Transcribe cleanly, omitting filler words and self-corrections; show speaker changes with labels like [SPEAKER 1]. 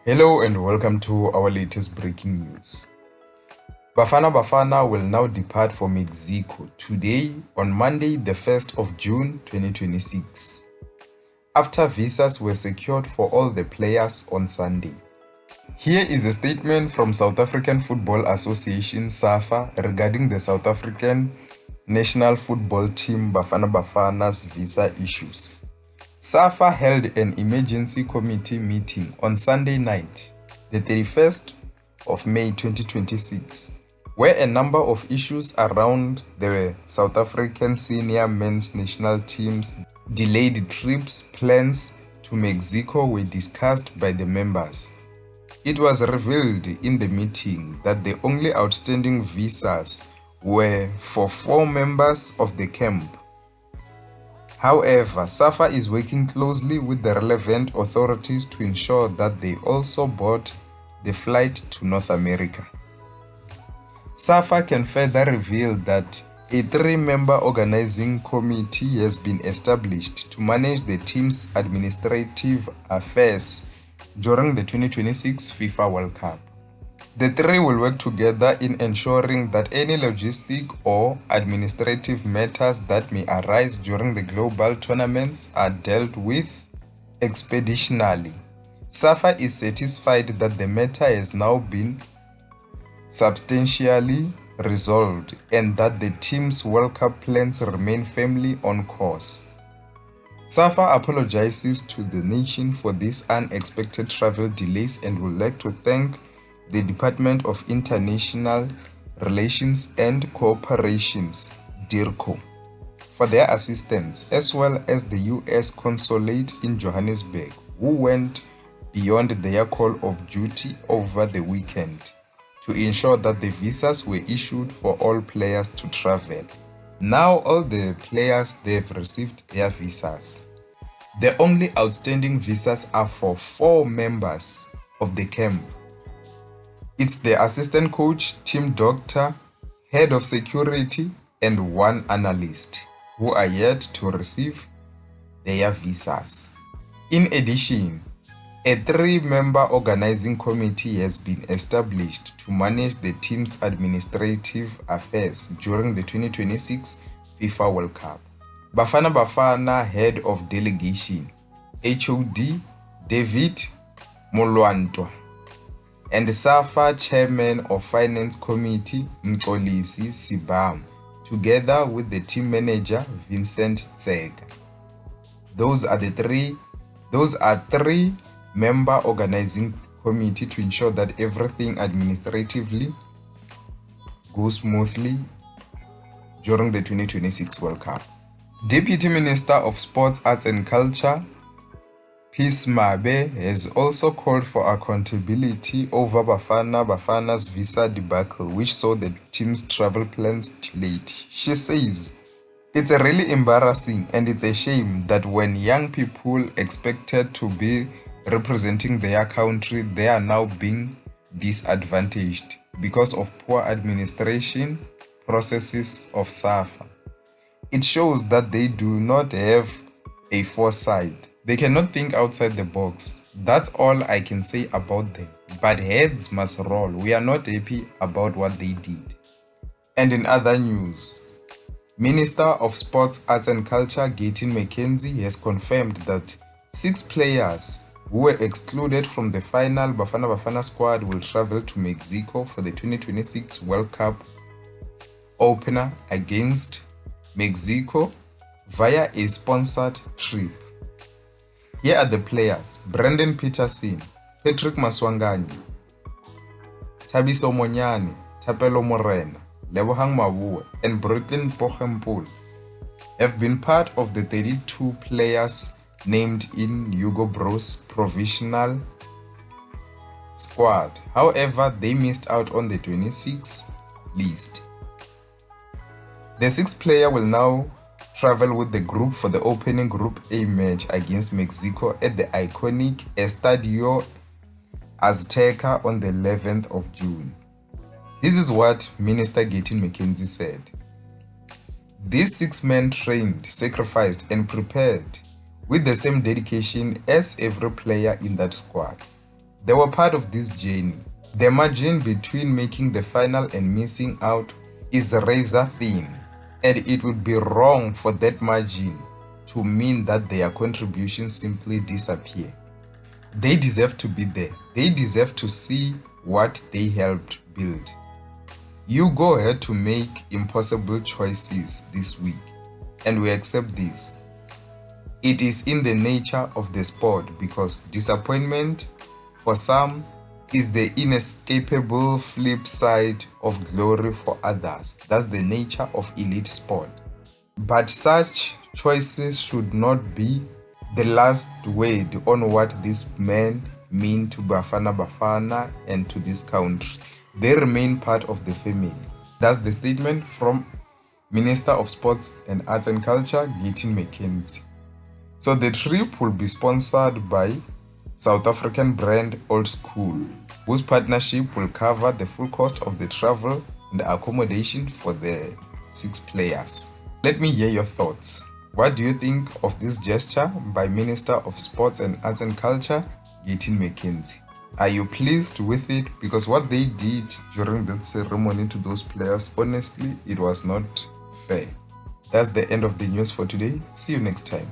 [SPEAKER 1] Hello and welcome to our latest breaking news. Bafana Bafana will now depart for Mexico today on Monday, the 1st of June 2026, after visas were secured for all the players on Sunday. Here is a statement from South African Football Association SAFA regarding the South African national football team Bafana Bafana's visa issues. SAFA held an emergency committee meeting on Sunday night, the 31st of May 2026, where a number of issues around the South African senior men's national team's delayed trips plans to Mexico were discussed by the members. It was revealed in the meeting that the only outstanding visas were for 4 members of the camp. However, SAFA is working closely with the relevant authorities to ensure that they also board the flight to North America. SAFA can further reveal that a 3-member organizing committee has been established to manage the team's administrative affairs during the 2026 FIFA World Cup. The 3 will work together in ensuring that any logistic or administrative matters that may arise during the global tournaments are dealt with expeditiously. SAFA is satisfied that the matter has now been substantially resolved and that the team's World Cup plans remain firmly on course. SAFA apologizes to the nation for these unexpected travel delays and would like to thank the Department of International Relations and Cooperations, DIRCO, for their assistance, as well as the U.S. Consulate in Johannesburg, who went beyond their call of duty over the weekend to ensure that the visas were issued for all players to travel. Now all the players, they've received their visas. The only outstanding visas are for 4 members of the camp. It's the assistant coach, team doctor, head of security, and 1 analyst who are yet to receive their visas. In addition, a 3-member organizing committee has been established to manage the team's administrative affairs during the 2026 FIFA World Cup. Bafana Bafana head of delegation, HOD David Molwantwa, and SAFA Chairman of Finance Committee Mxolisi Sibam, together with the team manager Vincent Tsega. Those are 3-member organizing committee to ensure that everything administratively goes smoothly during the 2026 World Cup. Deputy Minister of Sports, Arts and Culture Peace Mabe has also called for accountability over Bafana's visa debacle, which saw the team's travel plans delayed. She says, "It's really embarrassing and it's a shame that when young people expected to be representing their country, they are now being disadvantaged because of poor administration processes of SAFA. It shows that they do not have a foresight. They cannot think outside the box. That's all I can say about them. But heads must roll. We are not happy about what they did." And in other news, Minister of Sports, Arts and Culture Gayton McKenzie has confirmed that 6 players who were excluded from the final Bafana Bafana squad will travel to Mexico for the 2026 World Cup opener against Mexico via a sponsored trip. Here are the players: Brendan Peterson, Patrick Maswanganyi, Thabiso Monyane, Thapelo Morena, Lebohang Mabue, and Brooklyn Pochempul have been part of the 32 players named in Hugo Bros provisional squad. However, they missed out on the 26 list. The 6th player will now travel with the group for the opening Group A match against Mexico at the iconic Estadio Azteca on the 11th of June. This is what Minister Gayton McKenzie said. "These 6 men trained, sacrificed, and prepared with the same dedication as every player in that squad. They were part of this journey. The margin between making the final and missing out is razor thin, and it would be wrong for that margin to mean that their contributions simply disappear. They deserve to be there. They deserve to see what they helped build. You go ahead to make impossible choices this week, and we accept this. It is in the nature of the sport because disappointment for some is the inescapable flip side of glory for others. That's the nature of elite sport. But such choices should not be the last word on what these men mean to Bafana Bafana and to this country. They remain part of the family. That's the statement from Minister of Sports and Arts and Culture, Gayton McKenzie. So the trip will be sponsored by South African brand Old School, whose partnership will cover the full cost of the travel and accommodation for the 6 players. Let me hear your thoughts. What do you think of this gesture by Minister of Sports and Arts and Culture, Gayton McKenzie? Are you pleased with it? Because what they did during that ceremony to those players, honestly, it was not fair. That's the end of the news for today. See you next time.